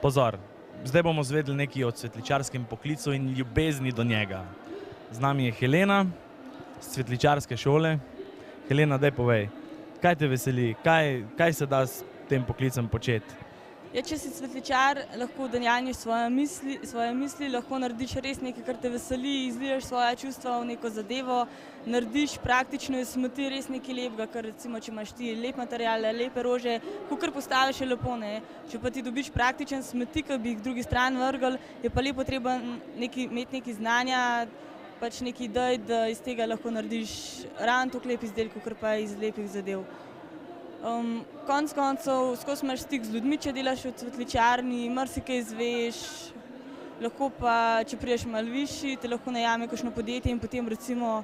Pozor, zdaj bomo zvedeli nekaj o cvetličarskem poklicu in ljubezni do njega. Z nami je Helena z cvetličarske šole. Helena, daj povej, kaj te veseli, kaj se da s tem poklicem početi? Če si cvetličar, lahko udejanjiš svoje misli, lahko narediš res nekaj, kar te veseli, izliješ svoja čustva v neko zadevo, narediš praktično iz smeti res nekaj lepega, ker recimo, če imaš ti lep material, lepe rože, kakor postaviš, je lepo, ne. Če pa ti dobiš praktičen smeti, ki bi jih drugi stran vrgli, je pa lepo treba imeti nekaj znanja, pač nekaj idej, da iz tega lahko narediš ravno toliko lep izdelkov, kot pa iz lepih zadev. Konec koncev, skozi imaš stik z ljudmi, če delaš v cvetličarni, marsikaj izveš, lahko pa, če prideš malo višji, te lahko najame kakšno podjetje in potem recimo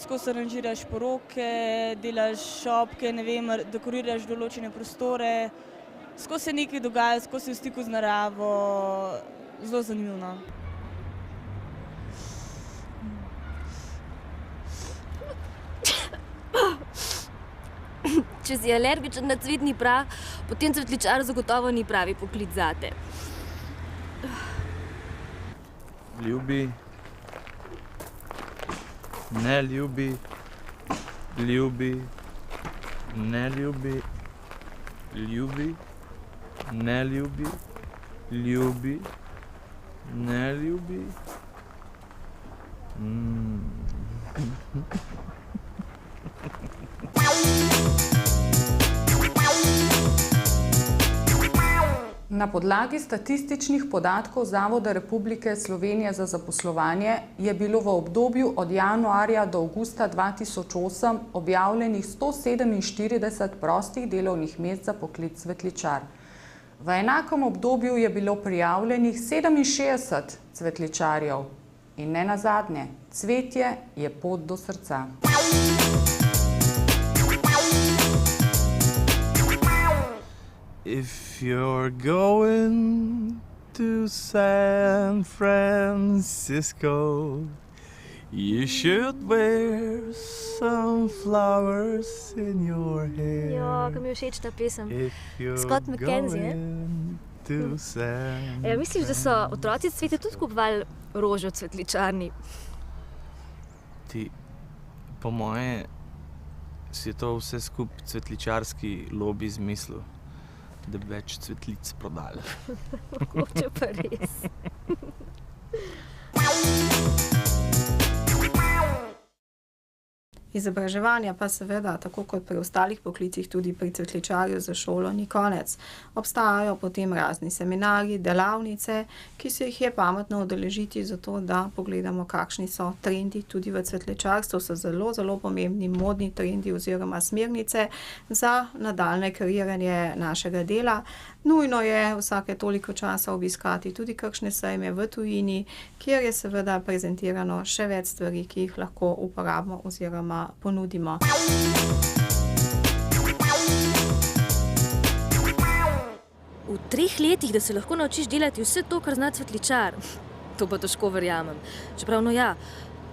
skozi aranžiraš poroke, delaš šopke, ne vem, dekoriraš določene prostore, skozi se nekaj dogaja, skozi si v stiku z naravo, zelo zanimivo. Če si alergičen na cvetni prah, potem cvetličar zagotovo ni pravi poklic zate. Ljubi, ne ljubi, ljubi, ne ljubi, ljubi, ne ljubi, ljubi, ne ljubi. Na podlagi statističnih podatkov Zavoda Republike Slovenije za zaposlovanje je bilo v obdobju od januarja do avgusta 2008 objavljenih 147 prostih delovnih mest za poklic cvetličar. V enakem obdobju je bilo prijavljenih 67 cvetličarjev. In ne nazadnje, cvetje je pot do srca. If you're going to San Francisco, you should wear some flowers in your hair. Jo, ko mi je všeč ta pesem. Scott McKenzie, misliš, da so otroci cvete tudi kupovali rožo v cvetličarni? Po moje si to vse skupaj cvetličarski lobi izmislil, da bi več cvetlic prodali. Mogoče pa res. Izobraževanja pa seveda, tako kot pri ostalih poklicih, tudi pri cvetličarju za šolo ni konec. Obstajajo potem razni seminarji, delavnice, ki se jih je pametno udeležiti zato, da pogledamo, kakšni so trendi tudi v cvetličarstvu. So zelo, zelo pomembni modni trendi oziroma smernice za nadaljnje kreiranje našega dela. Nujno je vsake toliko časa obiskati tudi kakšne sejme v tujini, kjer je seveda prezentirano še več stvari, ki jih lahko uporabimo oziroma ponudimo. V 3 letih, da se lahko naučiš delati vse to, kar zna cvetličar. To pa težko verjamem. Čeprav,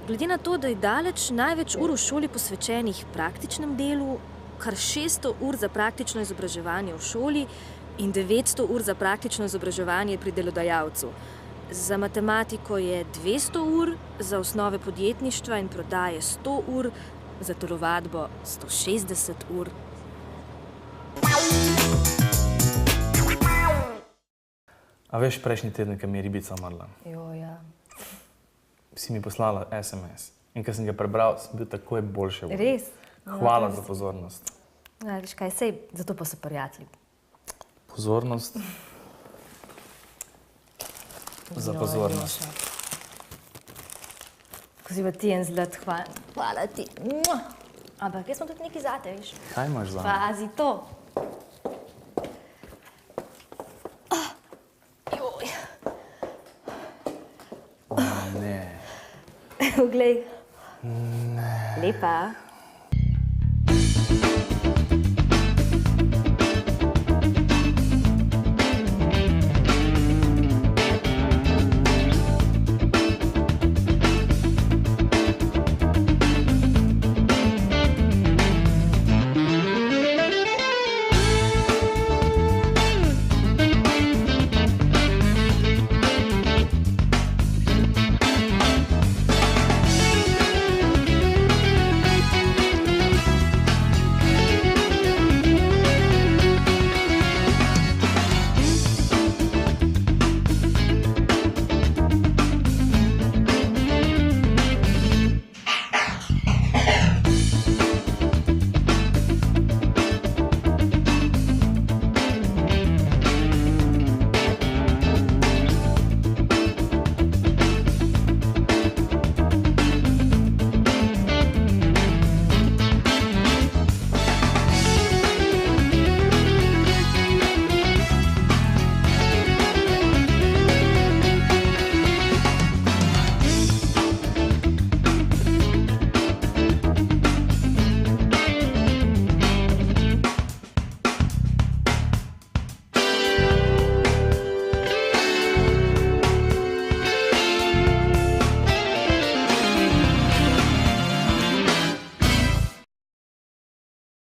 glede na to, da je daleč največ ur v šoli posvečenih praktičnem delu, kar 600 ur za praktično izobraževanje v šoli in 900 ur za praktično izobraževanje pri delodajalcu. Za matematiko je 200 ur, za osnove podjetništva in prodaje 100 ur, za telovadbo 160 ur. A veš, prejšnji teden, ko mi je ribica umrla? Ja. Si mi poslala SMS. In ko sem ga prebral, sem bil takoj boljše. Res? Hvala za pozornost. Veš kaj, sej, zato pa so prijatelji. Pozornost. Za pozornost. Ko si pa ti en zlat, hvala ti. Ampak jaz smo tudi nekaj zate, veš. Kaj imaš za me? Pazi to. Ne. Poglej. Ne. Lepa.